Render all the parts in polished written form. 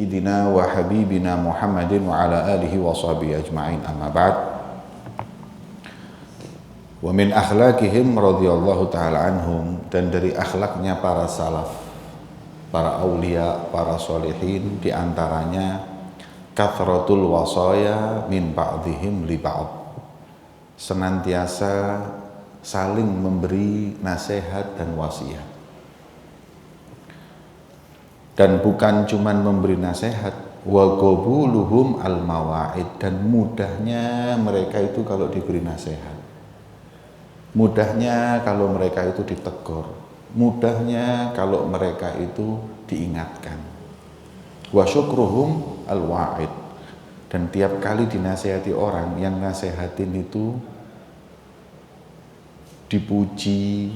sayyidina wa habibina Muhammadin wa ala alihi wa sahbihi ajma'in, amma ba'd. Wa min akhlaqihim radhiyallahu ta'ala anhum, dan dari akhlaknya para salaf, para aulia, para solihin, diantaranya kathratul wasaya min ba'dihim li ba'd, senantiasa saling memberi nasihat dan wasiat. Dan bukan cuman memberi nasihat, wa qabuluhum al mawa'id, dan mudahnya mereka itu kalau diberi nasihat, mudahnya kalau mereka itu ditegur, mudahnya kalau mereka itu diingatkan. Wa syukruhum al wa'id, dan tiap kali dinasihati orang, yang nasihatin itu dipuji,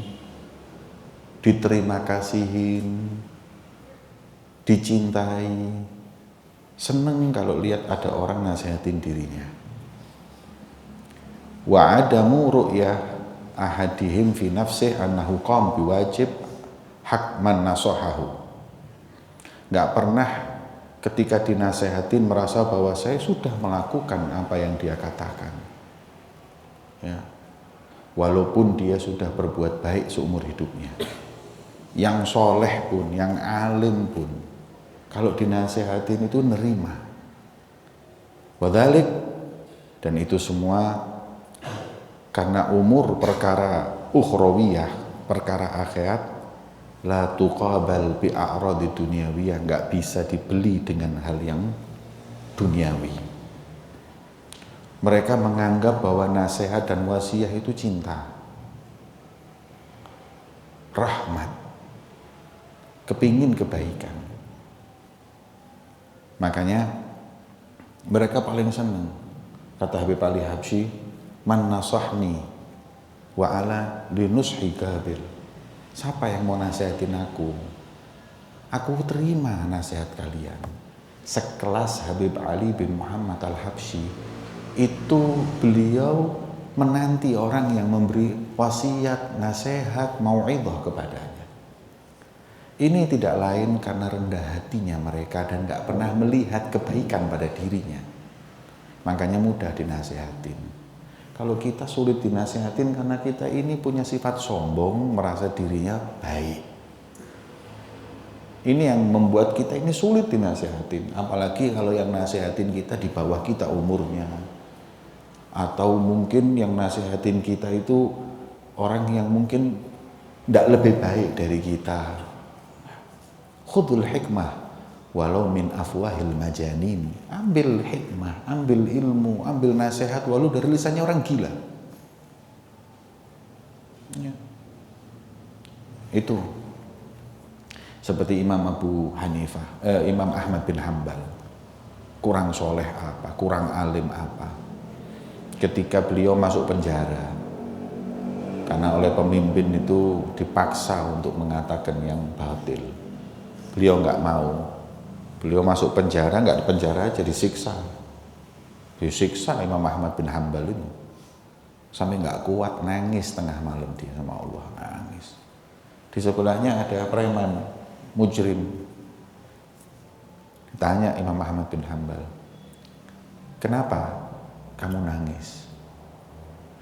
diterima kasihin, dicintai, seneng kalau lihat ada orang nasihatin dirinya. Wa adamu ru'yah ahadihim fi nafsih annahu qam biwajib hak man nasohahu. Gak pernah ketika dinasehatin merasa bahwa saya sudah melakukan apa yang dia katakan, ya, walaupun dia sudah berbuat baik seumur hidupnya, yang soleh pun, yang alim pun, kalau dinasehatin itu nerima. Wadhalik, dan itu semua karena umur perkara ukhrawiyah, perkara akhirat, la tuqabal bi a'radi dunyawiyah, nggak bisa dibeli dengan hal yang duniawi. Mereka menganggap bahwa nasihat dan wasiat itu cinta, rahmat, kepingin kebaikan. Makanya mereka paling senang, kata Habib Ali Habsyi, man nasahni wa ala linushi qabil. Siapa yang mau nasihatin aku terima nasihat kalian. Sekelas Habib Ali bin Muhammad Al-Habsyi itu, beliau menanti orang yang memberi wasiat, nasihat, mau'idhah kepadanya. Ini tidak lain karena rendah hatinya mereka dan gak pernah melihat kebaikan pada dirinya. Makanya mudah dinasihatin. Kalau kita sulit dinasihatin karena kita ini punya sifat sombong, merasa dirinya baik. Ini yang membuat kita ini sulit dinasihatin. Apalagi kalau yang nasihatin kita di bawah kita umurnya. Atau mungkin yang nasihatin kita itu orang yang mungkin tidak lebih baik dari kita. Khudul hikmah walau min afwahil majanin. Ambil hikmah, ambil ilmu, ambil nasihat walau dari lisannya orang gila. Ya. Itu seperti Imam Imam Ahmad bin Hanbal. Kurang soleh apa, kurang alim apa, ketika beliau masuk penjara karena oleh pemimpin itu dipaksa untuk mengatakan yang batil. Beliau nggak mau. Beliau masuk penjara, nggak di penjara aja, disiksa. Disiksa Imam Ahmad bin Hanbal ini. Sampai nggak kuat, nangis tengah malam dia sama Allah, nangis. Di sebelahnya ada preman, mujrim. Ditanya Imam Ahmad bin Hanbal, kenapa kamu nangis?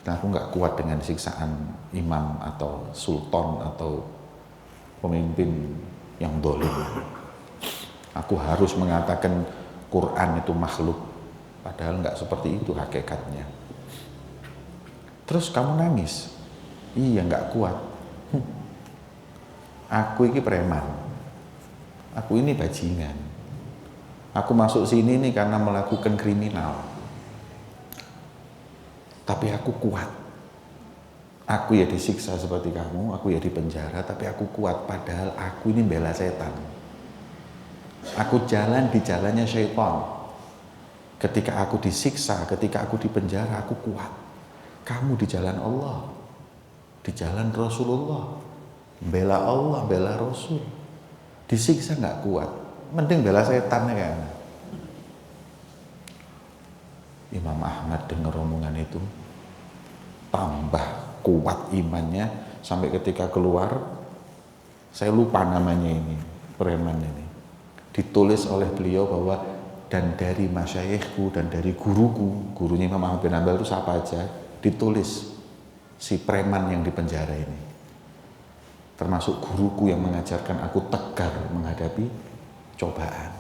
Karena aku nggak kuat dengan siksaan imam atau sultan atau pemimpin yang dolim. Aku harus mengatakan Quran itu makhluk, padahal nggak seperti itu hakikatnya. Terus kamu nangis? Iya, nggak kuat. Aku ini preman, aku ini bajingan. Aku masuk sini nih karena melakukan kriminal, tapi aku kuat. Aku ya disiksa seperti kamu, aku ya dipenjara, tapi aku kuat. Padahal aku ini bela setan. Aku jalan di jalannya syaitan. Ketika aku disiksa, ketika aku dipenjara, aku kuat. Kamu di jalan Allah, di jalan Rasulullah, bela Allah, bela Rasul, disiksa nggak kuat, mending bela setan kan. Imam Ahmad dengar omongan itu, tambah kuat imannya, sampai ketika keluar, saya lupa namanya ini, preman ini, ditulis oleh beliau bahwa dan dari masyayikhku dan dari guruku, gurunya Imam Ahmad bin Hanbal itu siapa aja, ditulis si preman yang di penjara ini. Termasuk guruku yang mengajarkan aku tegar menghadapi cobaan.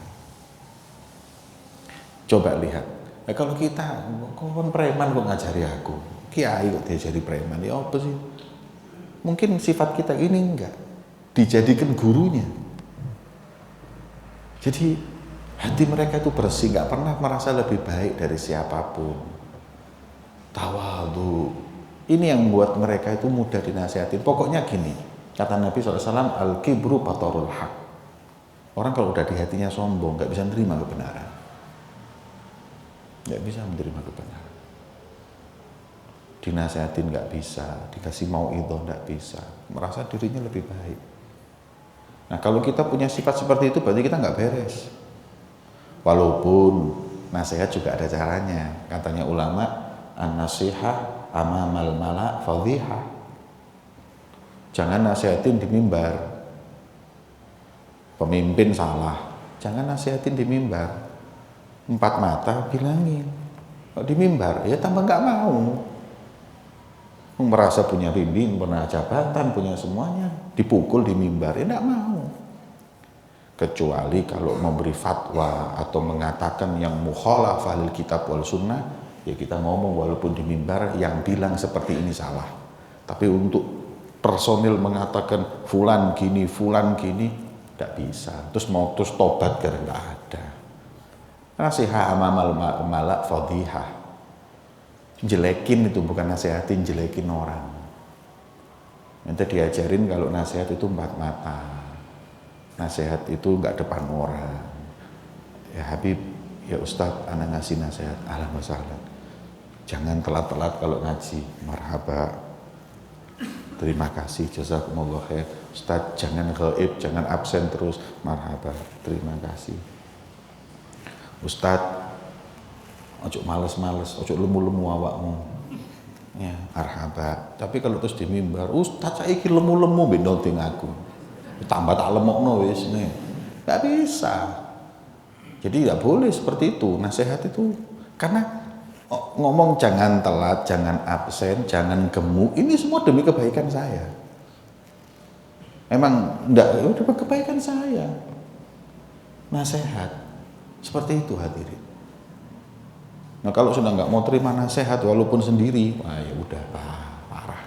Coba lihat, nah, kalau kita, kok preman kok ngajari aku, kiai kok diajari preman, ya apa sih? Mungkin sifat kita ini enggak dijadikan gurunya. Jadi hati mereka itu bersih, nggak pernah merasa lebih baik dari siapapun. Tawadhu, ini yang membuat mereka itu mudah dinasihatin. Pokoknya gini, kata Nabi SAW, al-kibru batarul haq. Orang kalau udah di hatinya sombong, nggak bisa menerima kebenaran. Nggak bisa menerima kebenaran. Dinasihatin nggak bisa, dikasih mauidhah nggak bisa, merasa dirinya lebih baik. Nah kalau kita punya sifat seperti itu berarti kita nggak beres. Walaupun nasihat juga ada caranya, katanya ulama, an-nasihah amamal mala fadhihah. Jangan nasihatin di mimbar. Pemimpin salah, jangan nasihatin di mimbar. 4 mata bilangin. Kalau di mimbar ya tambah nggak mau. Merasa punya pimpin, pernah jabatan, punya semuanya, dipukul di mimbar, ya enggak mau. Kecuali kalau memberi fatwa atau mengatakan yang mukhalafah lil kitab wal sunnah, ya kita ngomong walaupun di mimbar yang bilang seperti ini salah. Tapi untuk personil mengatakan fulan gini, enggak bisa. Terus mau tobat karena enggak ada. Nasihat amamal malak fadhihah. Jelekin itu bukan nasihatin, jelekin orang. Nanti diajarin kalau nasihat itu 4 mata. Nasihat itu nggak depan orang. Ya Habib, ya Ustadz, anak ngasih nasihat, ahlan wa sahlan. Jangan telat-telat kalau ngaji, marhaba. Terima kasih, jazakumullah khair. Ustadz, jangan ghaib, jangan absen terus, marhaba. Terima kasih. Ustadz, ojo males-males, ojo lemu-lemu awakmu. Ya, marhaba. Tapi kalau terus di mimbar, Ustadz saiki lemu-lemu bendoting aku. Tambah tak lemokno wis nih. Enggak bisa. Jadi tidak boleh seperti itu. Nasihat itu karena ngomong jangan telat, jangan absen, jangan gemuk, ini semua demi kebaikan saya. Emang enggak, udah kebaikan saya. Nasihat seperti itu hadirin. Nah kalau sudah nggak mau terima nasihat walaupun sendiri, wah ya udah parah.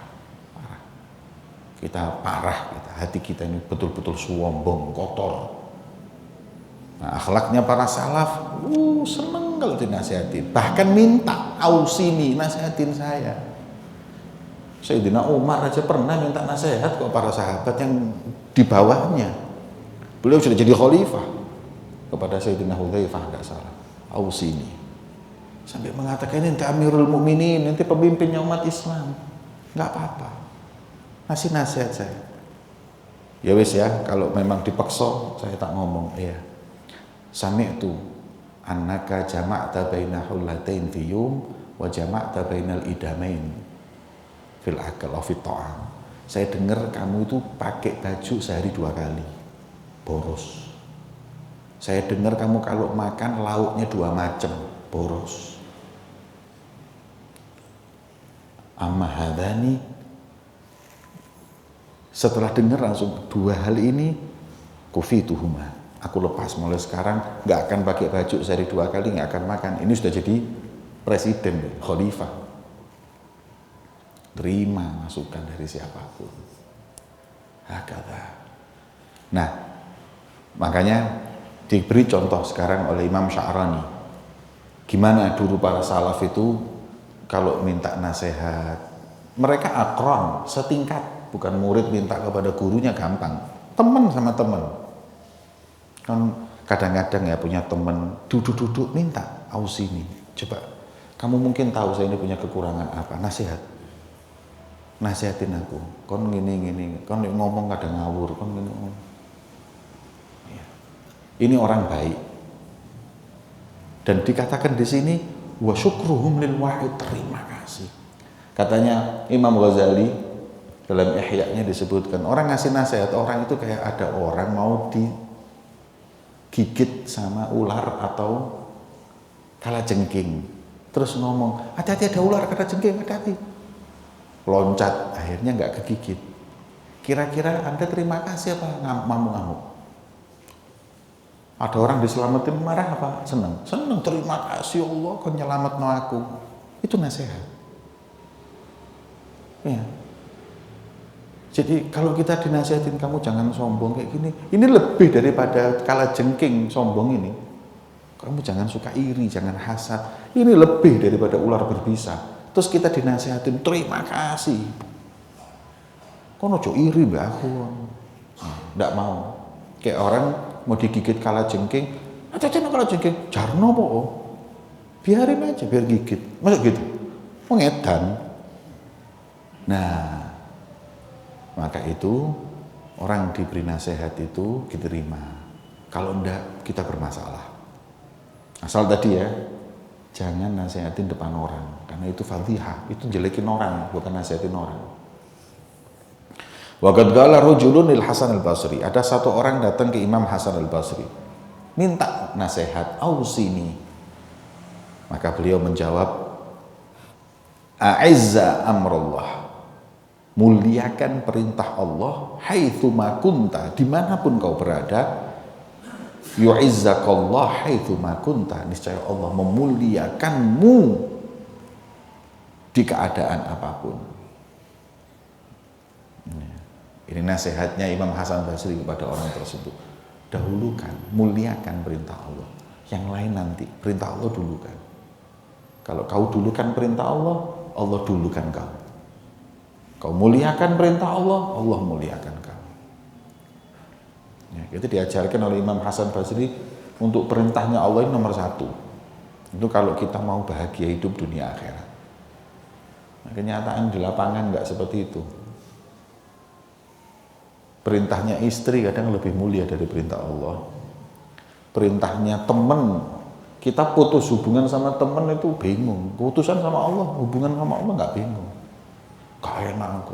Kita parah, hati kita ini betul-betul sombong, kotor. Nah akhlaknya para salaf, seneng kalau dinasihatin, bahkan minta, ausini, nasihatin saya. Sayyidina Umar aja pernah minta nasihat kok para sahabat yang di bawahnya. Beliau sudah jadi khalifah kepada Sayyidina Hudzaifah, enggak salah, ausini. Sampai mengatakan ini nanti Amirul Mukminin, nanti pemimpinnya umat Islam, nggak apa-apa, ngasih nasihat saya. Ya wis ya, kalau memang dipaksa saya tak ngomong. Iya, sami'tu annaka jama'ta baina hullatain fi yum wa jama'ta bainal idamain fil akal wa fit ta'am. Saya dengar kamu itu pakai baju sehari 2 kali, boros. Saya dengar kamu kalau makan lauknya 2 macam, boros. Amma hadani, setelah dengar langsung 2 hal ini, kufituhuma, aku lepas mulai sekarang nggak akan pakai baju sehari 2 kali, nggak akan makan. Ini sudah jadi presiden, khalifah, terima masukan dari siapapun. Hakata. Nah makanya diberi contoh sekarang oleh Imam Sya'rani, gimana dulu para salaf itu kalau minta nasihat, mereka akron, setingkat. Bukan murid minta kepada gurunya gampang, teman sama teman. Kan kadang-kadang ya punya teman, duduk-duduk minta, ausini. Coba, kamu mungkin tahu saya ini punya kekurangan apa, nasihatin aku. Kon gini, kon ngomong kadang ngawur, kon gini. Ya. Ini orang baik. Dan dikatakan di sini, wa syukruhum lil wahid, terima kasih. Katanya Imam Ghazali dalam Ihya-nya disebutkan, orang ngasih nasihat, orang itu kayak ada orang mau gigit sama ular atau kalajengking. Terus ngomong, hati-hati ada ular kalajengking, hati-hati. Loncat, akhirnya nggak kegigit. Kira-kira Anda terima kasih apa ngamuk-ngamuk? Ada orang diselamatin marah apa? Senang. Senang, terima kasih Allah kau nyelametno aku. Itu nasihat. Ya. Jadi kalau kita dinasihatin kamu jangan sombong kayak gini, ini lebih daripada kalajengking sombong ini. Kamu jangan suka iri, jangan hasad. Ini lebih daripada ular berbisa. Terus kita dinasihatin terima kasih. Kono ojo iri mbak aku. Nggak mau. Kayak orang mau digigit kalajengking, aja kalajengking, jarno po. Biarin aja biar gigit. Masa gitu? Mengedan. Nah, maka itu orang diberi nasihat itu kita terima. Kalau enggak kita bermasalah. Asal tadi ya, jangan nasihatin depan orang, karena itu fadhihah, itu jelekin orang, bukan nasihatin orang. Wa qad qala rajulun lil Hasan al-Basri, ada satu orang datang ke Imam Hasan al-Basri, minta nasihat, ausini. Maka beliau menjawab, a'izza amrullah, muliakan perintah Allah, haitsu ma kunta, dimanapun kau berada, yu'izzakallah haitsu ma kunta, niscaya Allah memuliakanmu di keadaan apapun. Ini nasihatnya Imam Hasan Basri kepada orang tersebut. Dahulukan, muliakan perintah Allah. Yang lain nanti, perintah Allah dulukan. Kalau kau dulukan perintah Allah, Allah dulukan kau. Kau muliakan perintah Allah, Allah muliakan kau. Ya, itu diajarkan oleh Imam Hasan Basri untuk perintahnya Allah ini nomor satu. Itu kalau kita mau bahagia hidup dunia akhirat. Nah, kenyataan di lapangan nggak seperti itu. Perintahnya istri kadang lebih mulia dari perintah Allah. Perintahnya teman, kita putus hubungan sama teman itu bingung. Putusan sama Allah, hubungan sama Allah nggak bingung. Gak enak aku.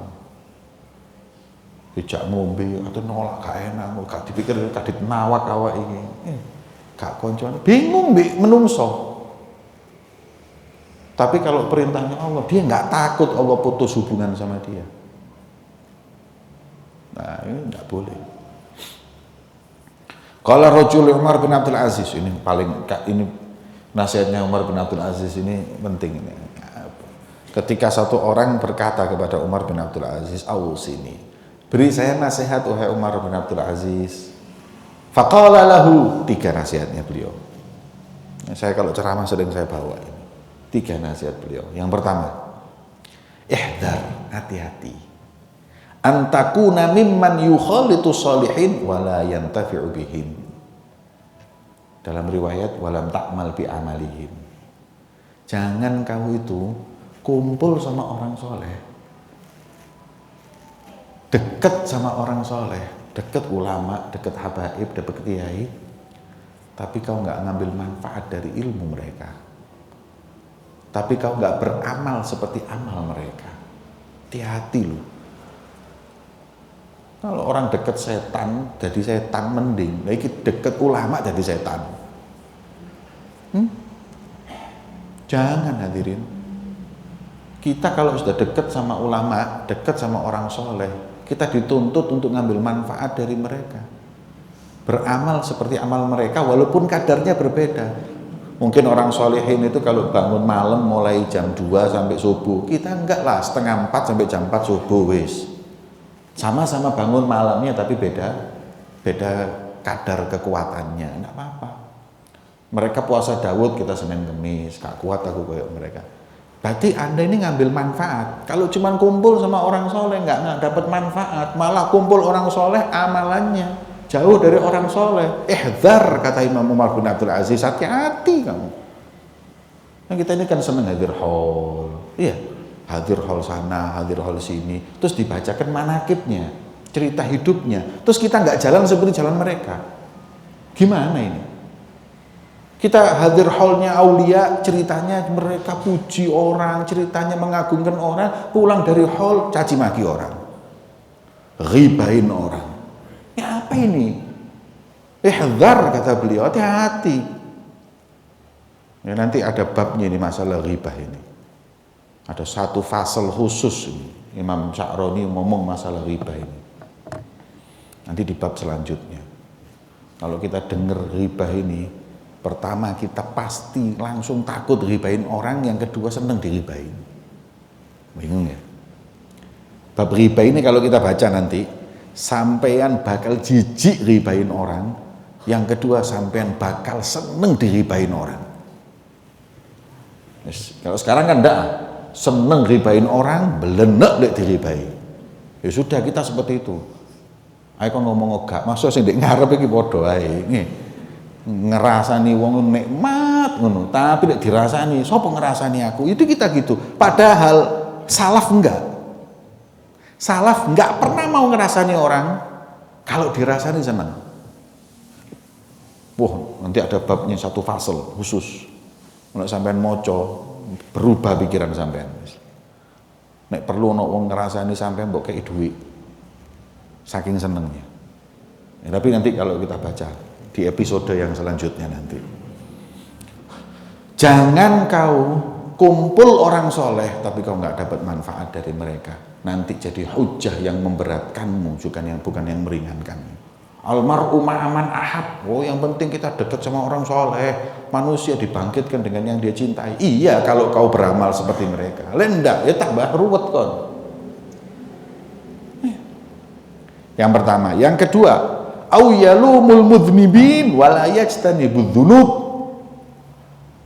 Dijak ngombe atau nolak gak enak aku. Gak dipikir kadit nawak awak ini. Gak koncoan. Bingung menungso. Tapi kalau perintahnya Allah, dia nggak takut Allah putus hubungan sama dia. Nah, ini tidak boleh. Kalau rajul Umar bin Abdul Aziz, ini nasihatnya Umar bin Abdul Aziz ini penting ini. Ketika satu orang berkata kepada Umar bin Abdul Aziz, "Ausini, beri saya nasihat wahai Umar bin Abdul Aziz." Faqala lahu, 3 nasihatnya beliau. Saya kalau ceramah sering saya bawa ini. 3 nasihat beliau. Yang pertama, ihdar, hati-hati. Antakuna mimman yukhalitu sholihin wala yantafi'u bihim. Dalam riwayat walam ta'mal bi amalihim. Jangan kamu itu kumpul sama orang soleh, deket sama orang soleh, deket ulama, deket habaib, deket kiai, tapi kau nggak ngambil manfaat dari ilmu mereka, tapi kau nggak beramal seperti amal mereka. Hati-hati lu. Kalau orang deket setan, jadi setan mending. Lagi deket ulama jadi setan. Jangan hadirin. Kita kalau sudah deket sama ulama, deket sama orang soleh, kita dituntut untuk ngambil manfaat dari mereka. Beramal seperti amal mereka, walaupun kadarnya berbeda. Mungkin orang solehin itu kalau bangun malam mulai jam 2 sampai subuh, kita enggak lah, setengah 4 sampai jam 4 subuh wis. Sama-sama bangun malamnya tapi beda kadar kekuatannya, enggak apa-apa. Mereka puasa Daud, kita Senin Kemis, gak kuat aku kayak mereka. Berarti Anda ini ngambil manfaat. Kalau cuma kumpul sama orang soleh nggak dapat manfaat, malah kumpul orang soleh amalannya jauh dari orang soleh. Ihdzar, kata Imam Umar bin Abdul Aziz, hati-hati kamu. Nah, kita ini kan senang hadir hall, iya, hadir hall sana, hadir hall sini, terus dibacakan manakibnya, cerita hidupnya, terus kita nggak jalan seperti jalan mereka. Gimana ini? Kita hadir hallnya aulia, ceritanya mereka puji orang, ceritanya mengagungkan orang, pulang dari hall caci maki orang, ghibahin orang. Ya apa ini? Ihdhar, kata beliau, hati-hati. Ya, nanti ada babnya ini masalah ghibah ini. Ada satu fasal khusus ini. Imam Sya'rani ngomong masalah ghibah ini. Nanti di bab selanjutnya. Kalau kita dengar ghibah ini, pertama kita pasti langsung takut ghibahin orang, yang kedua seneng dighibahin. Bingung ya? Bab ghibah ini kalau kita baca nanti, sampean bakal jijik ghibahin orang, yang kedua sampean bakal seneng dighibahin orang. Kalau sekarang kan enggak, seneng ghibahin orang, belenek lek dighibahi. Ya sudah, kita seperti itu. Ayo kon ngomong gak, masuk sing ndek ngarep iki padha ae. Nggih. Ngerasani wong nikmat ngono, tapi lek dirasani, sapa ngerasani aku? Itu kita gitu. Padahal salaf enggak. Salaf enggak pernah mau ngerasani orang, kalau dirasani senang. Wah, nanti ada babnya satu fasal khusus. Nek sampean maca, berubah pikiran sampean. Nek perlu ana wong ngrasani sampean mbok kei dhuwit. Saking senengnya. Ya, tapi nanti kalau kita baca di episode yang selanjutnya nanti. Jangan kau kumpul orang soleh tapi kau nggak dapat manfaat dari mereka. Nanti jadi hujah yang memberatkanmu, bukan yang meringankanmu. Almar'u ma'aman ahab. Oh, yang penting kita dekat sama orang soleh. Manusia dibangkitkan dengan yang dia cintai. Iya, kalau kau beramal seperti mereka. Lendak, ya tambah ruwet kon. Yang pertama, yang kedua, au yalumul mudhnibin wala yajtanibudz dzunub.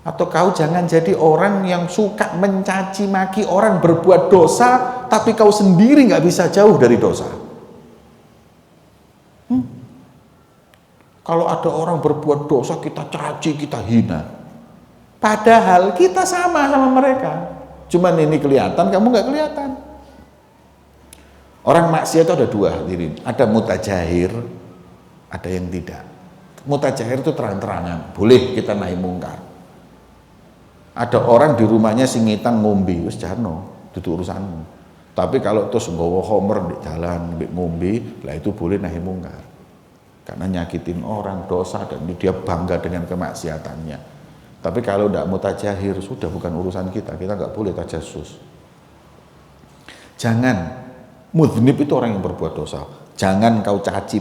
Atau kau jangan jadi orang yang suka mencaci maki orang berbuat dosa, tapi kau sendiri nggak bisa jauh dari dosa. Kalau ada orang berbuat dosa, kita caci, kita hina. Padahal kita sama mereka. Cuman ini kelihatan, kamu nggak kelihatan. Orang maksiat itu ada dua, hadirin. Ada mutajahir, ada yang tidak. Mutajahir itu terang-terangan, boleh kita nahi mungkar. Ada orang di rumahnya singitan ngombe, wis jarno, itu urusanmu. Tapi kalau terus nggawa homer di jalan, ngombe, lah itu boleh nahi mungkar. Karena nyakitin orang, dosa, dan dia bangga dengan kemaksiatannya. Tapi kalau tidak mutajahir, sudah bukan urusan kita nggak boleh tajassus. Jangan. Mudhnib itu orang yang berbuat dosa. Jangan kau caci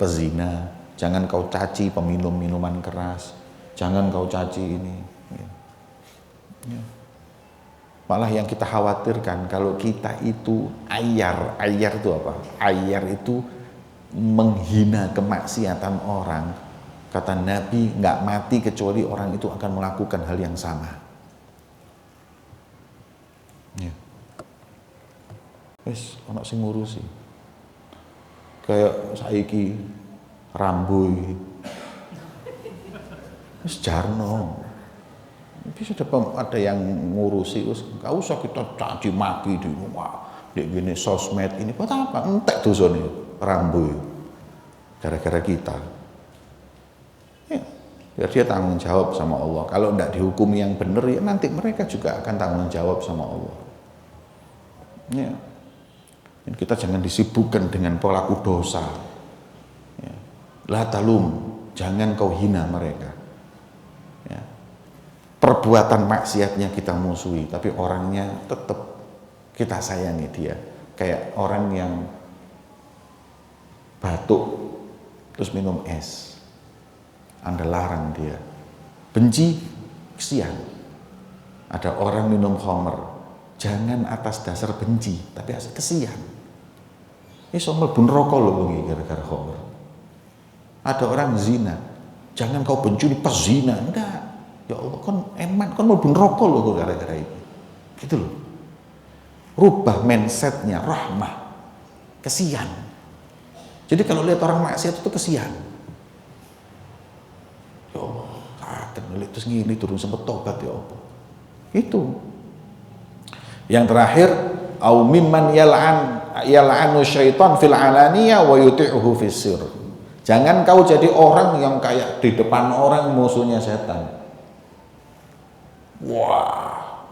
pezina, jangan kau caci peminum minuman keras, jangan kau caci ini. Ya. Malah yang kita khawatirkan kalau kita itu ayar itu apa? Ayar itu menghina kemaksiatan orang. Kata Nabi, nggak mati kecuali orang itu akan melakukan hal yang sama. Ya. Wis ana sing ngurusi. Kayak saiki rambuy. Wis jarno. Bisa ada yang ngurusi, wis enggak usah kita caci maki di rumah. Dek gini sosmed ini buat apa? Entek dosane rambuy. Gara-gara kita. Ya, biar dia tanggung jawab sama Allah. Kalau enggak dihukum yang benar, ya nanti mereka juga akan tanggung jawab sama Allah. Ya. Kita jangan disibukkan dengan pelaku dosa. Ya. La talum, jangan kau hina mereka. Ya. Perbuatan maksiatnya kita musuhi, tapi orangnya tetap kita sayangi dia. Kayak orang yang batuk terus minum es, Anda larang dia. Benci, kesian. Ada orang minum khamr, jangan atas dasar benci, tapi atas kesian. Ini soal mlebu neraka lho bengi gara-gara khamr. Ada orang zina, jangan kau benci pas zina, enggak. Ya Allah, kon eman, kon mlebu neraka lho gara-gara itu. Gitu loh. Rubah mindsetnya, rahmah, kesian. Jadi kalau lihat orang maksiat itu kesian. Ya Allah, kadang lihat terus gini turun sempet tobat ya Allah. Itu. Yang terakhir, au mimman yal'anu syaitan fil alaniyah wa yuti'uhu fis sir. Jangan kau jadi orang yang kayak di depan orang musuhnya setan. Wah,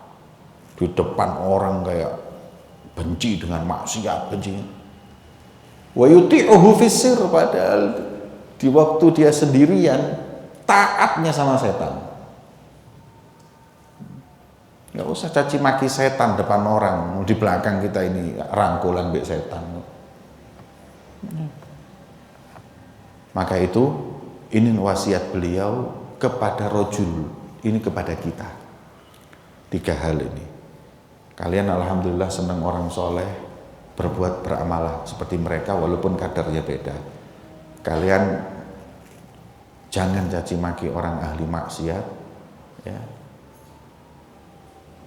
di depan orang kayak benci dengan maksiat, benci. Wa yuti'uhu fis sir, padahal Di waktu dia sendirian, taatnya sama setan. Nggak usah caci maki setan depan orang, di belakang kita ini rangkulan mbek setan. Maka itu ini wasiat beliau kepada rojul, ini kepada kita. 3 hal ini. Kalian alhamdulillah senang orang soleh, berbuat beramalah seperti mereka walaupun kadarnya beda. Kalian jangan caci maki orang ahli maksiat, ya.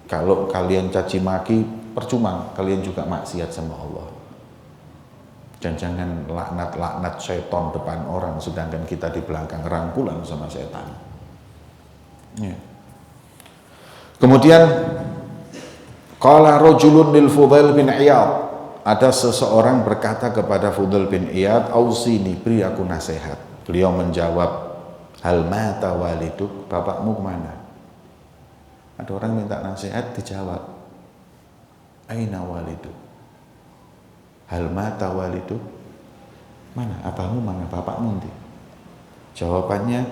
Kalau kalian caci maki, percuma, kalian juga maksiat sama Allah. Dan jangan laknat-laknat setan depan orang, sedangkan kita di belakang rangkulan sama setan. Ya. Kemudian, qala rajulun lil Fudail bin Iyad, ada seseorang berkata kepada Fudail bin Iyad, ausini, beri aku nasihat. Beliau menjawab, hal mata waliduk, bapakmu kemana? Ada orang minta nasihat, dijawab, aina waliduk, hal mata waliduk, mana abahmu, mana bapakmu? Jawabannya,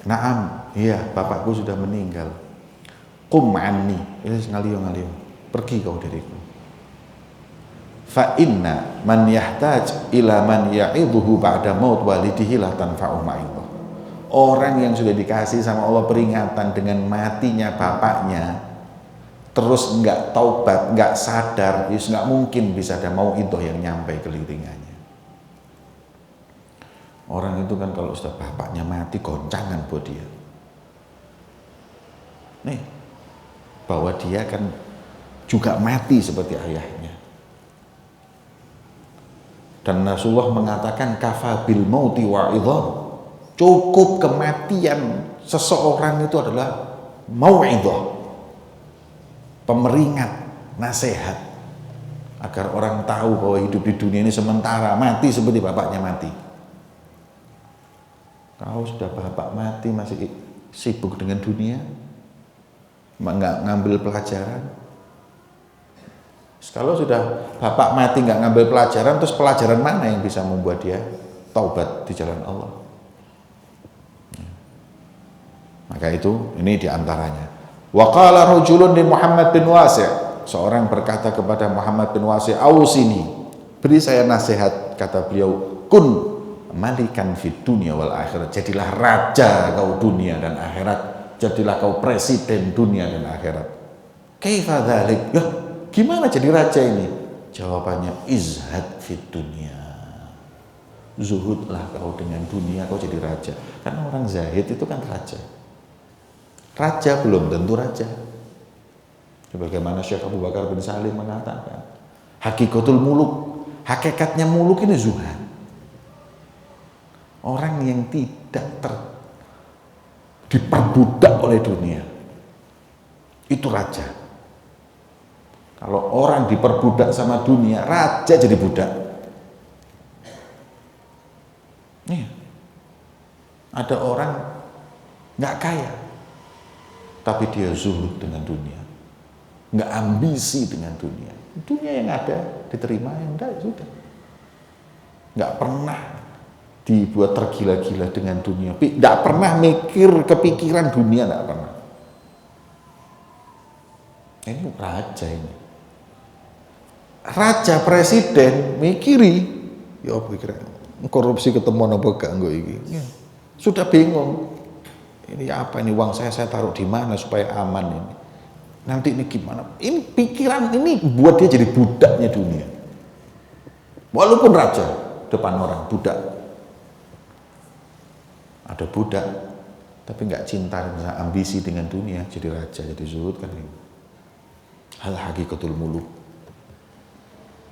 naam, iya bapakku sudah meninggal. Qum anni, ngaliyo, pergi kau dariku. Fa inna man yahtaj ila man ya'idhuhu ba'da maut walidihi la tanfa'u ma'idhah. Orang yang sudah dikasih sama Allah peringatan dengan matinya bapaknya, terus nggak taubat, nggak sadar, ya nggak mungkin bisa ada mauidhah yang nyampe ke telinganya. Orang itu kan kalau sudah bapaknya mati, goncangan buat dia. Nih, bahwa dia kan juga mati seperti ayahnya. Dan Rasulullah mengatakan kafa bil mauti wa'idhah. Cukup kematian seseorang itu adalah mau'idhah, pemeringat, nasihat, agar orang tahu bahwa hidup di dunia ini sementara, mati seperti bapaknya mati. Kalau sudah bapak mati masih sibuk dengan dunia, nggak ngambil pelajaran. Kalau sudah bapak mati nggak ngambil pelajaran, terus pelajaran mana yang bisa membuat dia taubat di jalan Allah? Maka itu, ini diantaranya. Wa qala rajulun li Muhammad bin Wasi', seorang berkata kepada Muhammad bin Wasi', ausini, beri saya nasihat. Kata beliau, kun malikan fid dunya wal akhirat, jadilah raja kau dunia dan akhirat, jadilah kau presiden dunia dan akhirat. Kaifa dzalik? Ya, gimana jadi raja ini? Jawabannya, izhad fid dunya, zuhudlah kau dengan dunia, kau jadi raja. Karena orang zahid itu kan raja. Raja belum tentu raja. Sebagaimana Syekh Abu Bakar bin Salim mengatakan, hakikatul muluk, hakikatnya muluk ini zuhad. Orang yang tidak diperbudak oleh dunia, itu raja. Kalau orang diperbudak sama dunia, raja jadi budak. Nih, ada orang nggak kaya, tapi dia zuhud dengan dunia, nggak ambisi dengan dunia. Dunia yang ada diterima, yang enggak sudah. Nggak pernah dibuat tergila-gila dengan dunia, nggak pernah mikir kepikiran dunia, nggak pernah. Ini raja ini. Raja presiden mikiri, ya pikir korupsi ketemu apa gak enggak iki. Sudah bingung. Ini apa ini, uang saya taruh di mana supaya aman ini. Nanti ini gimana? Ini pikiran ini buat dia jadi budaknya dunia. Walaupun raja depan orang budak. Ada budak tapi nggak cinta, nggak ambisi dengan dunia, jadi raja, jadi zuhud kan ini. Hal hakikatul muluk.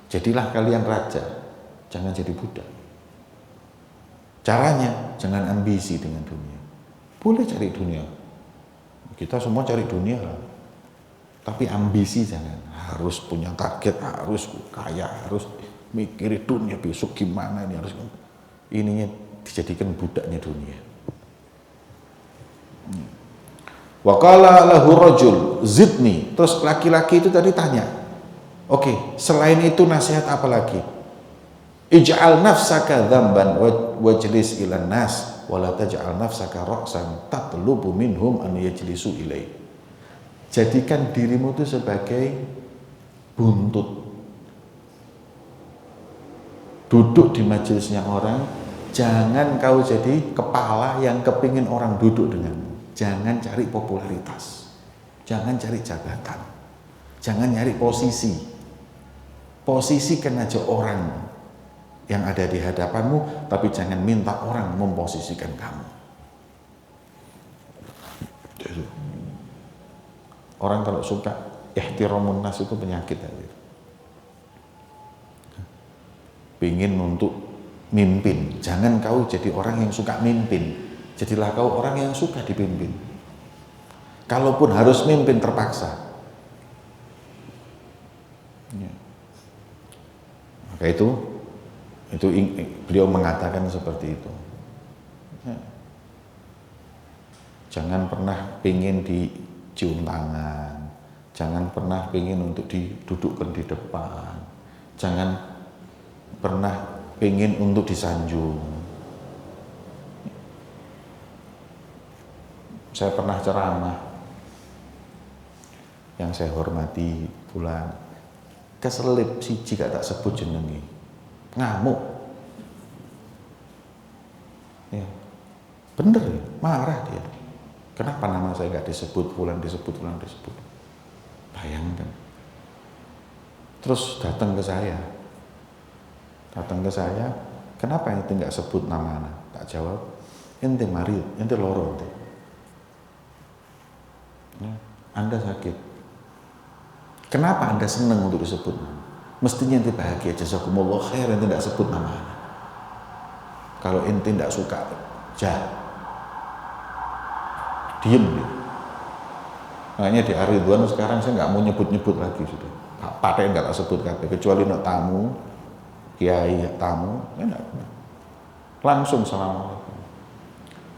Jadilah kalian raja, jangan jadi budak. Caranya jangan ambisi dengan dunia. Boleh cari dunia, kita semua cari dunia lah, tapi ambisi jangan. Harus punya target, harus kaya, harus mikirin dunia besok gimana ini, harus ininya dijadikan budaknya dunia. Wa qala lahu rajul zidni, terus laki-laki itu tadi tanya, oke, selain itu nasihat apa lagi? Ij'al nafsaka dzamban wajlis ilan nas wala taj'al nafsaka ra'san tatlubu minhum an yajlisu ilaih. Jadikan dirimu itu sebagai buntut. Duduk di majelisnya orang, jangan kau jadi kepala yang kepingin orang duduk denganmu. Jangan cari popularitas. Jangan cari jabatan. Jangan nyari posisi. Posisikan aja orang yang ada di hadapanmu, tapi jangan minta orang memposisikan kamu. Orang kalau suka ihtiramun nas itu penyakit aja. Pingin untuk mimpin, jangan kau jadi orang yang suka mimpin. Jadilah kau orang yang suka dipimpin. Kalaupun harus mimpin terpaksa. Ya. Maka itu beliau mengatakan seperti itu. Ya. Jangan pernah pingin dicium tangan, jangan pernah pingin untuk didudukkan di depan, jangan pernah pingin untuk disanjung. Saya pernah ceramah, yang saya hormati bulan keselip siji gak tak sebut jenengi, ngamuk, ya bener ya, marah dia. Kenapa nama saya gak disebut, bulan disebut. Bayangkan. Terus datang ke saya, kenapa ente nggak sebut nama anak? Tak jawab, ente mari, ente loro ente. Ya, Anda sakit. Kenapa Anda senang untuk disebut? Mestinya ente bahagia, jazakumullah khair, ente tidak sebut nama anak. Kalau ente tidak suka, diem dia. Makanya di Ar-Ridwan sekarang saya nggak mau nyebut-nyebut lagi sudah. Pakai nggak sebut kabeh, kecuali nak tamu, kiai tamu, enggak. Langsung assalamualaikum.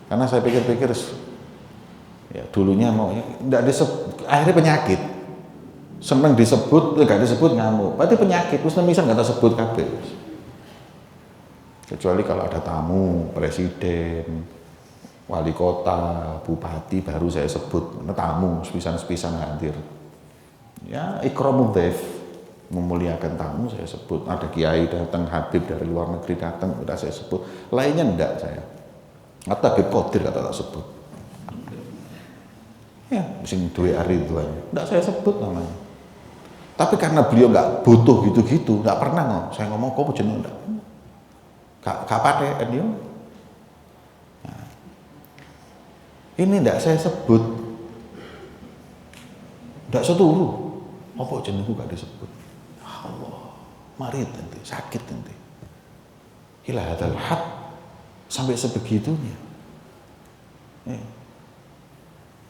Karena saya pikir-pikir, ya dulunya mau nggak disebut, akhirnya penyakit. Seneng disebut, nggak disebut ngamuk. Berarti penyakit, terus misal nggak sebut kabeh. Kecuali kalau ada tamu, presiden, wali kota, bupati baru saya sebut, tamu sepisan hadir. Ya ikramud dhaif, memuliakan tamu saya sebut. Ada kiai datang, habib dari luar negeri datang, udah saya sebut. Lainnya enggak saya. Atau Habib Qadir kata tak sebut. Ya, sing duwe Ar-Ridwan, enggak saya sebut namanya. Tapi karena beliau enggak butuh gitu-gitu, enggak pernah ngomong. Saya ngomong kok jeneng enggak. Gak paten dia. Ini tidak saya sebut, tidak seturu. Apa jenengku gak disebut? Allah, mari nanti sakit nanti. Ila hadal had sampai sebegitunya.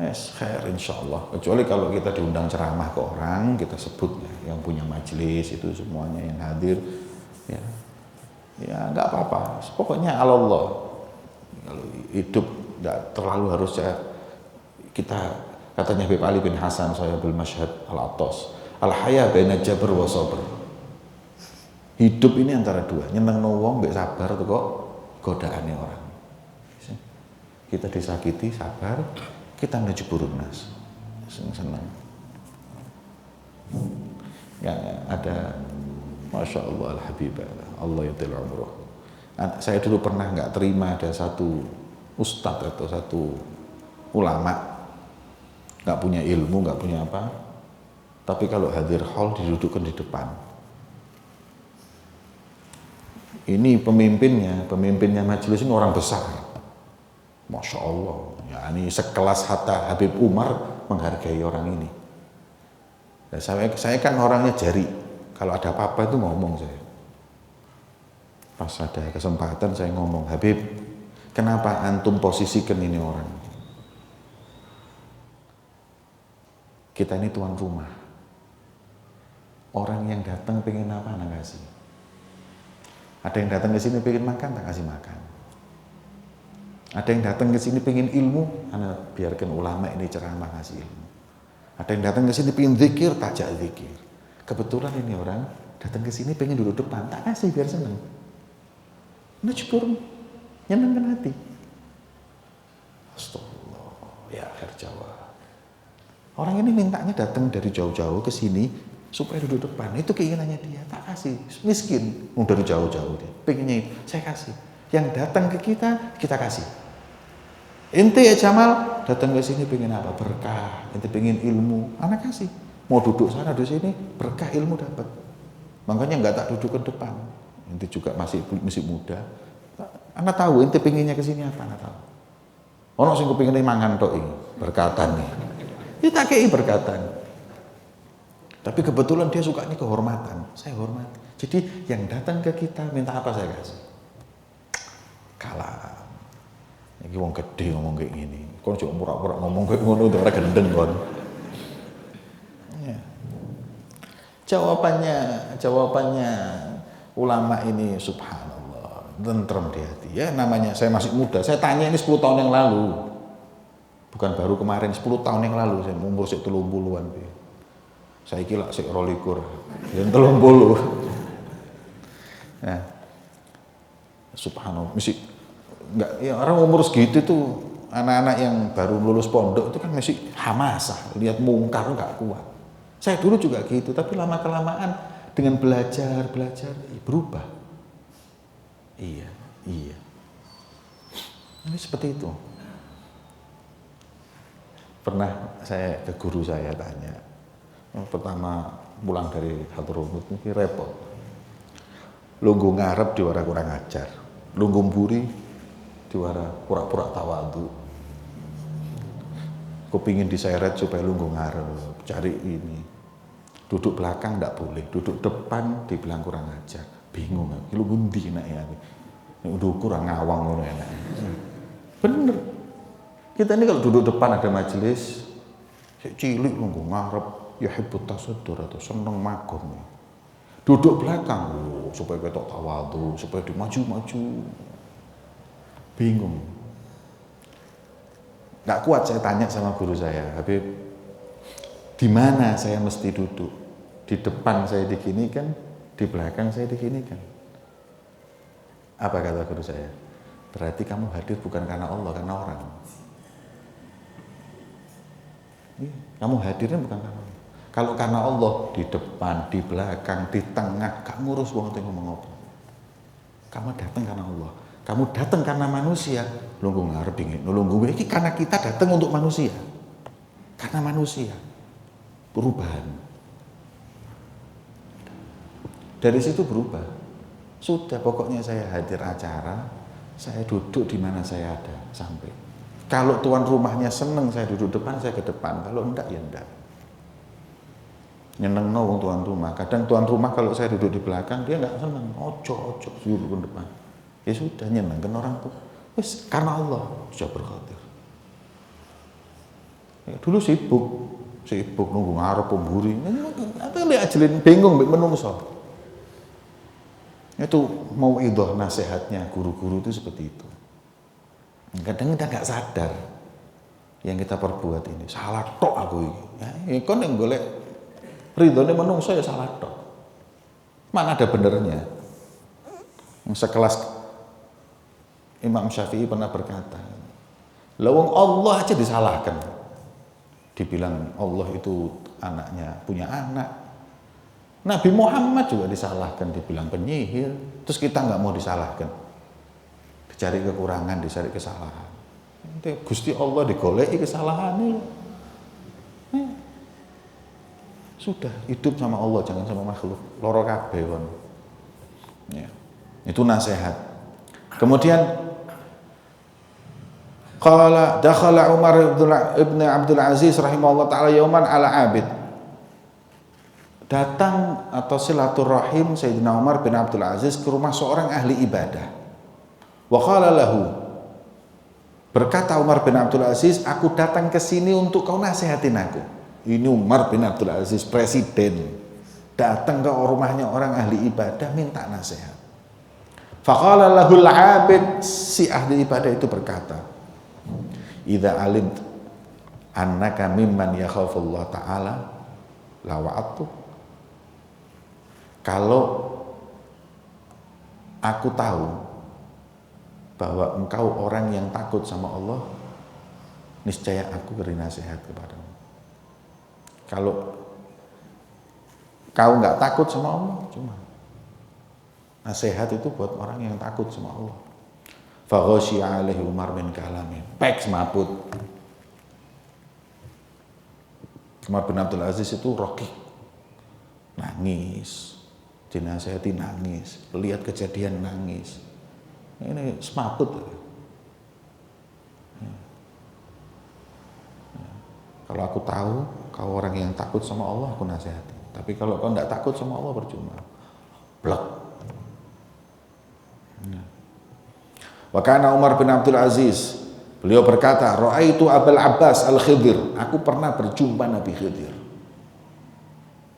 Yes, khair insyaallah. Kecuali kalau kita diundang ceramah ke orang, kita sebut ya, yang punya majelis itu semuanya yang hadir, ya nggak apa-apa. Pokoknya Allah. Kalau hidup tidak terlalu harus kita katanya Habib Ali bin Hasan saya bil Masyhad al-Attas al-haya baina jabr wa sabr. Hidup ini antara dua, nyeneng wong mbek sabar tuh kok godaane orang. Kita disakiti sabar, kita najburun nas. Senang. Ya ada Masya Allah al-Habibah Allah yatil umroh. Saya dulu pernah nggak terima ada satu ustadz atau satu ulama nggak punya ilmu, nggak punya apa, tapi kalau hadir hall didudukkan di depan. Ini pemimpinnya majelis ini orang besar, Masya Allah. Ya, ini sekelas Hatta Habib Umar menghargai orang ini. Dan saya kan orangnya jari, kalau ada apa-apa itu ngomong saya. Pas ada kesempatan saya ngomong, Habib, kenapa antum posisikan ini orang? Kita ini tuan rumah. Orang yang datang pengen apa, anak kasih. Ada yang datang ke sini pengen makan, tak kasih makan. Ada yang datang ke sini pengen ilmu, anak biarkan ulama ini ceramah kasih ilmu. Ada yang datang ke sini pengen zikir, tajak zikir. Kebetulan ini orang datang ke sini pengen duduk depan, tak kasih biar seneng. Najbur, nyenengkan hati. Astagfirullah, ya akhir Jawa. Orang ini mintanya datang dari jauh-jauh ke sini supaya duduk depan. Itu keinginannya dia, tak kasih. Miskin, dari jauh-jauh dia. Pengennya itu, saya kasih. Yang datang ke kita, kita kasih. Ente ya Jamal, datang ke sini pengen apa? Berkah. Ente pengen ilmu, anak kasih. Mau duduk sana di sini, berkah ilmu dapat. Makanya nggak tak duduk ke depan. Ente juga masih muda. Anak tahu ente pengennya ke sini apa? Anak tahu. Ono sing kepengine mangan tok iki, berkatan nih. Dia tak kei berkatan. Tapi kebetulan dia suka ini kehormatan. Saya hormat. Jadi yang datang ke kita minta apa saya kasih. Kalah. Ini wong gede ngomong kayak gini. Kon cuma pura-pura ngomong kayak ngono udah ora gendeng kon. Ya. Jawabannya ulama ini subhanallah, tentrem di hati. Ya namanya saya masih muda. Saya tanya ini 10 tahun yang lalu. Bukan baru kemarin, 10 tahun yang lalu saya umur sik 30-an. Saya kira sik 22. Yen 30. Nah. Subhanallah, mesti enggak ya orang umur segitu tuh anak-anak yang baru lulus pondok itu kan masih hamasah, lihat mungkar enggak kuat. Saya dulu juga gitu, tapi lama-kelamaan dengan belajar berubah. Iya. Ini seperti itu. Pernah saya ke guru saya tanya, pertama pulang dari Hadramut ini repot. Lungguh ngarep diwara kurang ajar, lungguh mburi diwara pura-pura tawadhu. Kepingin diseret supaya lungguh ngarep, cari ini. Duduk belakang enggak boleh, duduk depan dibilang kurang ajar. Bingung, lu bundi nak ya. Ini udah kurang ngawang ngono enak. Bener. Kita ini kalau duduk depan ada majelis, cilik lungguh ngarep, ya hibut tasaddur atau seneng makom. Duduk belakang, supaya ketok tawadhu, supaya dimaju-maju. Bingung. Nggak kuat saya tanya sama guru saya, Habib, di mana saya mesti duduk? Di depan saya diginikan, di belakang saya diginikan. Apa kata guru saya? Berarti kamu hadir bukan karena Allah, karena orang. Kamu hadirnya bukan karena Allah. Kalau karena Allah di depan, di belakang, di tengah, gak ngurus wong ngomong apa. Kamu datang karena Allah. Kamu datang karena manusia. Lungguh ngarep dingin, lungguh iki karena kita datang untuk manusia. Karena manusia. Perubahan. Dari situ berubah. Sudah pokoknya saya hadir acara, saya duduk di mana saya ada sampai. Kalau tuan rumahnya seneng saya duduk depan, saya ke depan. Kalau enggak, ya enggak. Nyeneng wong tuan rumah. Kadang tuan rumah kalau saya duduk di belakang, dia enggak seneng. Ojo, duduk ke depan. Ya sudah, nyenengkan orang tuh. Wis karena Allah, sudah berkhatir. Ya, dulu sibuk nunggu ngarep pemburi. Apa yang diajelin bingung menungso. Itu mau idoh nasihatnya guru-guru itu seperti itu. Kadang kita nggak sadar yang kita perbuat ini salah tok aku ini. Ya, kon yang golek ridhone menungso ya salah tok. Mana ada benernya? Sekelas Imam Syafi'i pernah berkata, lawang Allah aja disalahkan. Dibilang Allah itu anaknya punya anak. Nabi Muhammad juga disalahkan, dibilang penyihir. Terus kita nggak mau disalahkan. Dicari kekurangan, dicari kesalahan. Gusti Allah digoleki kesalahannya. Sudah, hidup sama Allah, jangan sama makhluk. Loro kabeh kon. Ya. Itu nasihat. Kemudian qala dakhala Umar ibn Abdul Aziz rahimahullah taala yauman ala abid. Datang atau silaturahim Sayyidina Umar bin Abdul Aziz ke rumah seorang ahli ibadah. Wa qala lahu, berkata Umar bin Abdul Aziz, aku datang ke sini untuk kau nasihatin aku. Ini Umar bin Abdul Aziz, presiden, datang ke rumahnya orang ahli ibadah minta nasihat. Faqala lahul abid, si ahli ibadah itu berkata, idza alim annaka mimman yakhafullah ta'ala la wa'atu. Kalau aku tahu bahwa engkau orang yang takut sama Allah, niscaya aku beri nasihat kepadamu. Kalau kau nggak takut sama Allah, cuma nasihat itu buat orang yang takut sama Allah. Fa ghasyiya alaihi Umar min kalami, pek semaput. Umar bin Abdul Aziz itu rokik, nangis, dinasehati nangis, lihat kejadian nangis. Ini semaput. Kalau aku tahu kau orang yang takut sama Allah, aku nasihati. Tapi kalau kau tidak takut sama Allah, percuma. Blok. Wa kana Umar bin Abdul Aziz, beliau berkata, "Ra'aitu Abul Abbas Al-Khidir." Aku pernah berjumpa Nabi Khidir.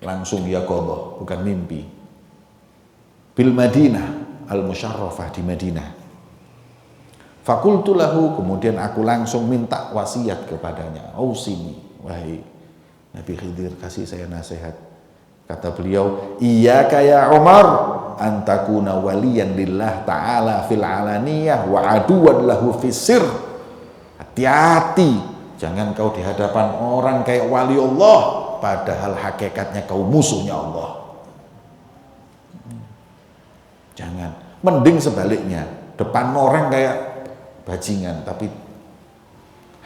Langsung yaqadhah, bukan mimpi. Bil Madinah Al-Musyarrafah, di Madinah. Fakultu lahu, kemudian aku langsung minta wasiat kepadanya. Ausini, wahai Nabi Khidir, kasih saya nasihat. Kata beliau, iyyaka ya Umar an takuna waliyan lillah ta'ala fil alaniyah wa aduwan lahu fis sir. Hati-hati, jangan kau di hadapan orang kayak wali Allah, padahal hakikatnya kau musuhnya Allah. Jangan, mending sebaliknya, depan orang kayak bajingan, tapi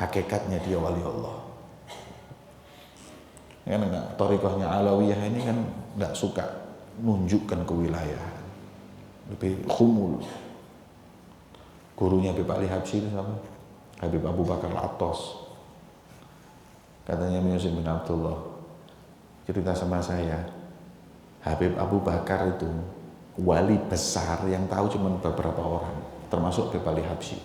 hakikatnya dia wali Allah. Kan enggak, thariqahnya Alawiyah ini kan enggak suka nunjukkan kewilayahan, lebih khumul. Gurunya Habib Ali Habsyi itu siapa? Habib Abu Bakar Al-Attas. Katanya Muhsin bin Abdullah cerita sama saya, Habib Abu Bakar itu wali besar yang tahu cuma beberapa orang, termasuk Habib Ali Habsyi.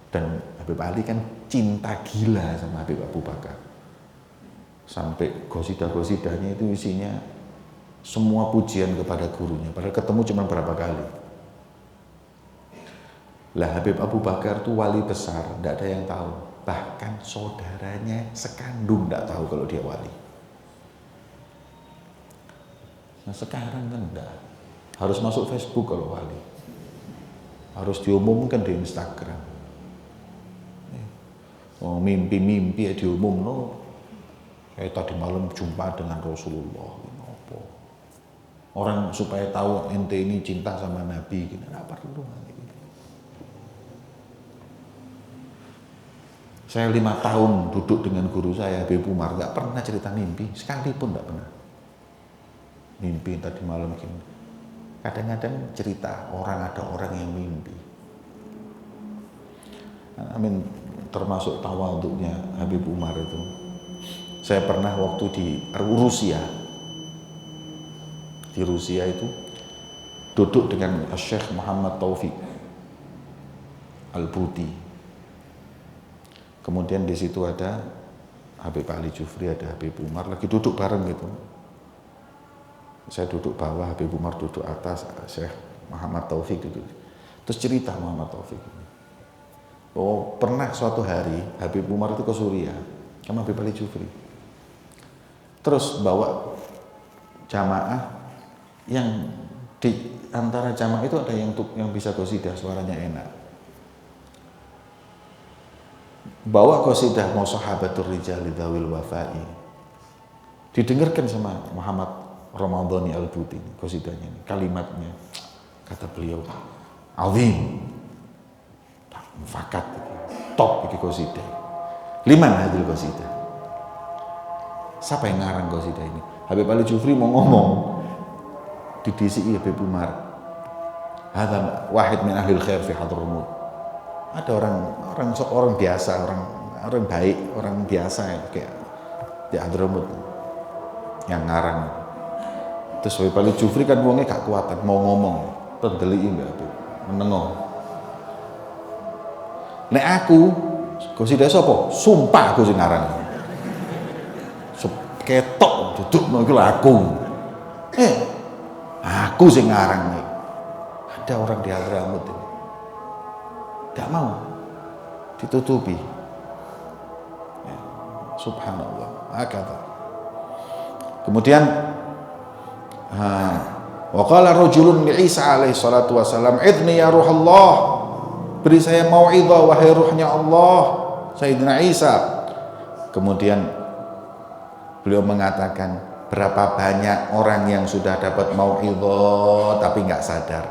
Dan Habib Ali kan cinta gila sama Habib Abu Bakar, sampai gosidah-gosidahnya itu isinya semua pujian kepada gurunya, padahal ketemu cuma berapa kali. Lah Habib Abu Bakar itu wali besar, tidak ada yang tahu, bahkan saudaranya sekandung tidak tahu kalau dia wali. Nah sekarang kan enggak, harus masuk Facebook kalau wali, harus diumumkan di Instagram. Oh, mimpi-mimpi ya diumum, no. Kayak tadi malam jumpa dengan Rasulullah. Apa? Orang supaya tahu ente ini cinta sama Nabi, gitu. Nggak perlu. Saya 5 tahun duduk dengan guru saya, Habib Umar, nggak pernah cerita mimpi, sekalipun nggak pernah. Mimpi tadi malam gini. Kadang-kadang cerita ada orang yang mimpi. Amin, termasuk tawaduknya Habib Umar itu. Saya pernah waktu di Rusia. Di Rusia itu duduk dengan Syekh Muhammad Taufik Al-Buti. Kemudian di situ ada Habib Ali Jufri, ada Habib Umar, lagi duduk bareng gitu. Saya duduk bawah, Habib Umar duduk atas, Syekh Muhammad Taufik duduk. Terus cerita Muhammad Taufik. Oh, pernah suatu hari Habib Umar itu ke Suriah sama Habib Ali Jufri. Terus bawa jamaah, yang di antara jamaah itu ada yang bisa qasidah, suaranya enak. Bawa qasidah Musahabatur Rijali Dzawil Wafa'i. Didengarkan sama Muhammad Ramadhani Al-Buti, qasidahnya ini, kalimatnya. Kata beliau, azim, mufakat, top iki qasidah. Liman hadil qasidah? Siapa yang ngarang qasidah ini? Habib Ali Jufri mau ngomong, didisi Habib Umar. Hadza wahid min ahli khair fi Hadramut. Ada orang biasa, orang baik, orang biasa kayak di Hadramut yang ngarang. Terus Habib Ali Jufri kan wongnya gak kuatan, mau ngomong, terdeliki mbak Habib, menengok. Nek aku, qasidah sapa? Sumpah aku sing ngarang. Ketok duduk mau aku. Aku sing ngarang nih. Ada orang di Hadramut ini. Gak mau ditutupi. Ya, subhanallah. Akata. Kemudian wa qala rajulun li Isa alaihi salatu wasalam, idni ya ruhallah. beri saya mau'izah wahai ruhnya Allah, Sayyidina Isa. Kemudian beliau mengatakan, berapa banyak orang yang sudah dapat mau'izah tapi nggak sadar.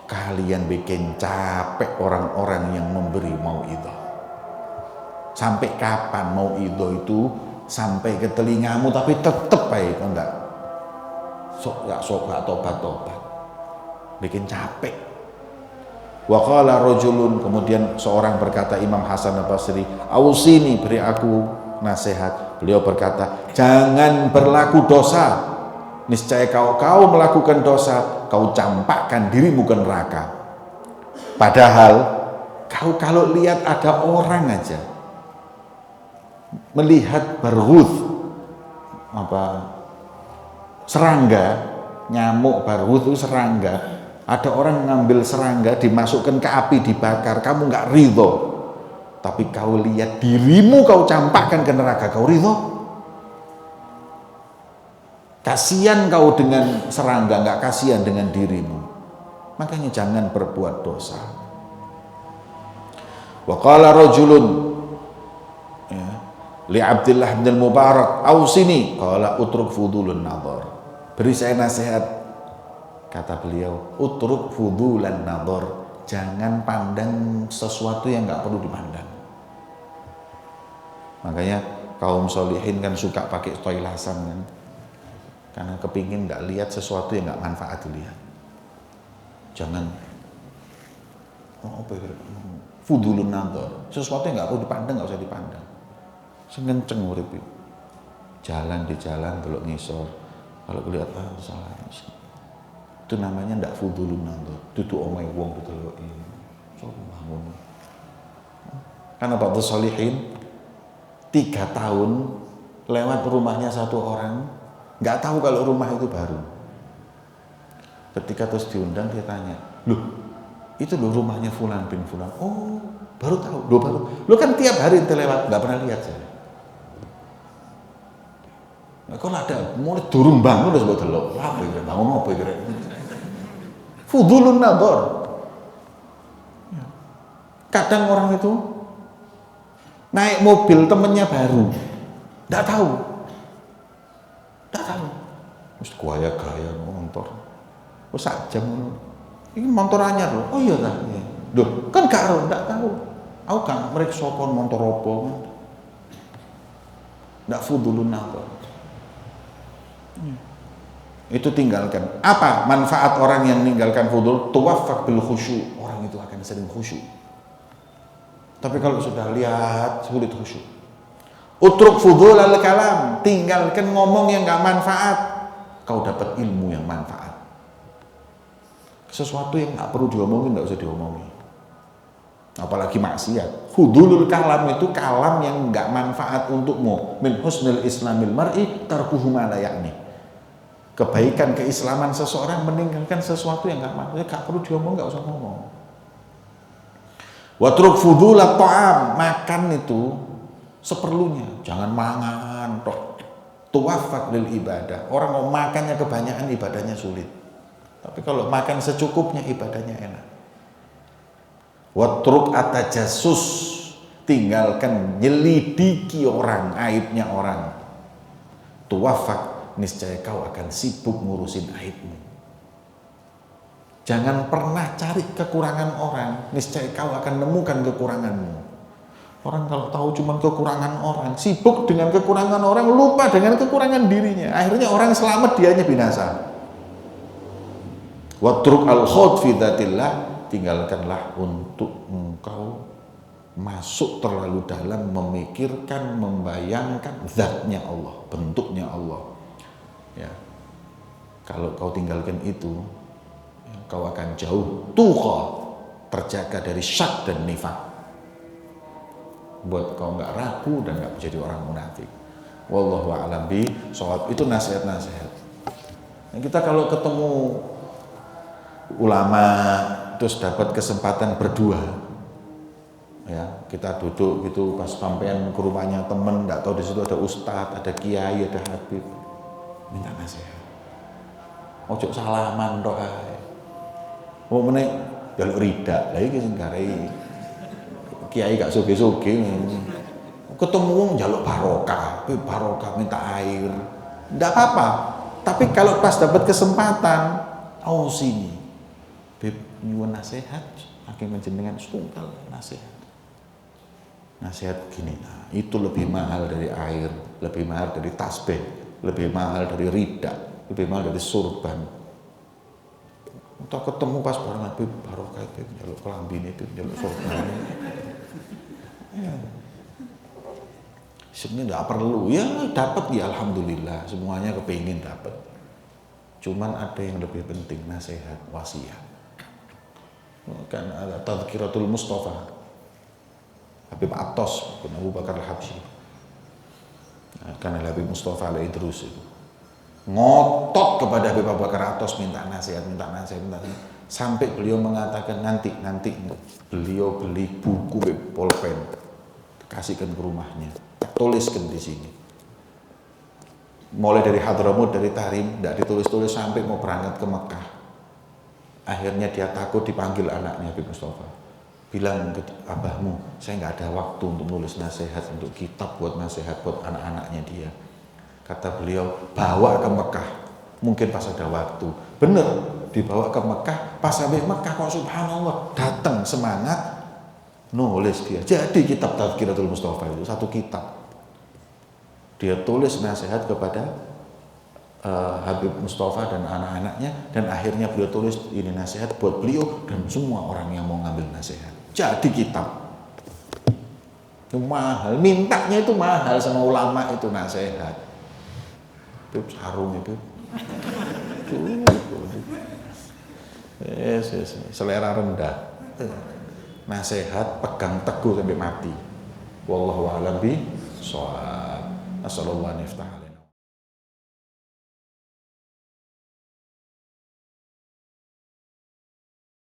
Kalian bikin capek orang-orang yang memberi mau'izah. Sampai kapan mau'izah itu sampai ke telingamu tapi tetep aja enggak sok tobat, bikin capek. Wa qala rajulun, kemudian seorang berkata, Imam Hasan Al-Basri, ausini, beri aku nasihat. Beliau berkata, jangan berlaku dosa, niscaya kau melakukan dosa, kau campakkan dirimu ke neraka. Padahal kau kalau lihat ada orang aja melihat barghuz, serangga, nyamuk barghuz itu serangga, ada orang ngambil serangga dimasukkan ke api dibakar, kamu nggak ridho, tapi kau lihat dirimu kau campakkan ke neraka, kau ridho? Kasihan kau dengan serangga, nggak kasihan dengan dirimu. Makanya jangan berbuat dosa. Wa qala rajulun, li Abdullah bin Mubarak, ausini, qala utruk fudulun nadhar. Beri saya nasihat, kata beliau, utruk fudulan nadhar, jangan pandang sesuatu yang nggak perlu dipandang. Makanya kaum solihin kan suka pakai toilasan kan, karena kepingin nggak lihat sesuatu yang nggak manfaat dilihat. Jangan fudulun nadhar, sesuatu yang nggak perlu dipandang nggak usah dipandang. Sengenceng urip jalan di jalan belok ngisor, kalau lihat salah itu namanya ndak fudulun nadhar, dudu omahe wong diteloki. So bangun. Karena Ba'dus Shalihin 3 tahun lewat rumahnya satu orang, nggak tahu kalau rumah itu baru. Ketika terus diundang dia tanya, loh itu loh rumahnya Fulan bin Fulan. Oh baru tahu, lo kan tiap hari ente lewat nggak pernah lihat saya. Kalau ada mulai durung bangun udah sebut delok, apa ya bangun apa ya? Fudulun nadhar. Kadang orang itu naik mobil temennya baru, nggak tahu, mesti gaya motor, sak jam ini motor anyar loh, oh iya lah, loh kan gak nggak tahu, aku kan mereka kon motor apa, nggak fudulun nadhar. Itu tinggalkan. Apa manfaat orang yang meninggalkan fudul? Tuwaffaq bil khusyuk, orang itu akan sering khusyuk. Tapi kalau sudah lihat sulit khusyuk. Utruk fudul al kalam, tinggalkan ngomong yang nggak manfaat, kau dapat ilmu yang manfaat. Sesuatu yang nggak perlu diomongin nggak usah diomongin. Apalagi maksiat. Fudulul kalam itu kalam yang nggak manfaat untukmu. Min husnil islamil mar'i tarkuhu ma la ya'ni. Kebaikan keislaman seseorang meninggalkan sesuatu yang nggak manfaat, nggak perlu diomong, nggak usah ngomong. Watruk fudulat ta'am, makan itu seperlunya, jangan mangan tok. Tuwaffaq lil ibadah. Orang mau makannya kebanyakan ibadahnya sulit. Tapi kalau makan secukupnya ibadahnya enak. Watruk atajassus, tinggalkan nyelidiki orang, aibnya orang. Tuwaffaq, niscaya kau akan sibuk ngurusin aibmu. Jangan pernah cari kekurangan orang, niscaya kau akan nemukan kekuranganmu. Orang kalau tahu cuma kekurangan orang, sibuk dengan kekurangan orang, lupa dengan kekurangan dirinya. Akhirnya orang selamat, dianya binasa. Watruk al-khawd fi dzatillah, tinggalkanlah untuk engkau masuk terlalu dalam memikirkan, membayangkan zatnya Allah, bentuknya Allah. Ya, kalau kau tinggalkan itu, ya, kau akan jauh tuqa, terjaga dari syak dan nifak. Buat kau nggak ragu dan nggak menjadi orang munafik. Wallahu a'lam bishawab. Itu nasihat-nasihat. Nah, kita kalau ketemu ulama terus dapat kesempatan berdua, ya kita duduk gitu pas sampean ke rumahnya temen, nggak tahu di situ ada ustadz, ada kiai, ada habib. Minta nasihat. Ojo salaman tok ae. Wong meneh jaluk rida. Lah iki sing garai kiai gak soge-soge. Ketemu wong jaluk barokah, barokah minta air. Ndak apa-apa. Tapi kalau pas dapat kesempatan, oh sini. Beb nyuwun nasihat, saking panjenengan setunggal nasihat. Nasihat gini, nah, itu lebih mahal dari air, lebih mahal dari tasbih, lebih mahal dari rida, lebih mahal dari surban. Entah ketemu pas barengan, beb barokah itu jaluk kelambine itu jaluk surban. Ya. Sebenarnya nggak perlu, ya dapat ya alhamdulillah, semuanya kepingin dapat. Cuman ada yang lebih penting, nasihat, wasiat. Kan ada Tadhkiratul Mustafa, Habib Atos bin Abu Bakar Al-Habsyi. Karena Habib Mustafa Al-Idrus itu ngotot kepada Habib Abu Bakar Atos minta nasihat, sampai beliau mengatakan nanti beliau beli buku pulpen, kasihkan ke rumahnya, tuliskan di sini. Mulai dari Hadramut, dari Tahrim, tidak ditulis-tulis sampai mau berangkat ke Mekah. Akhirnya dia takut dipanggil anaknya Habib Mustafa. Bilang ke abahmu, saya nggak ada waktu untuk nulis nasihat, untuk kitab buat nasihat buat anak-anaknya dia. Kata beliau, bawa ke Mekah, mungkin pas ada waktu. Bener, dibawa ke Mekah, pas sampai Mekah kok subhanallah, datang semangat, nulis dia. Jadi kitab Tadhkiratul Mustafa itu satu kitab. Dia tulis nasihat kepada Habib Mustafa dan anak-anaknya, dan akhirnya beliau tulis ini nasihat buat beliau dan semua orang yang mau ngambil nasihat. Jadi kitab. Itu mahal, mintanya itu mahal sama ulama itu nasihat. Itu sarung itu. Yes, selera rendah. Nasihat pegang teguh sampai mati. Wallahu a'lam bishawab. Assalamualaikum warahmatullahi wabarakatuh.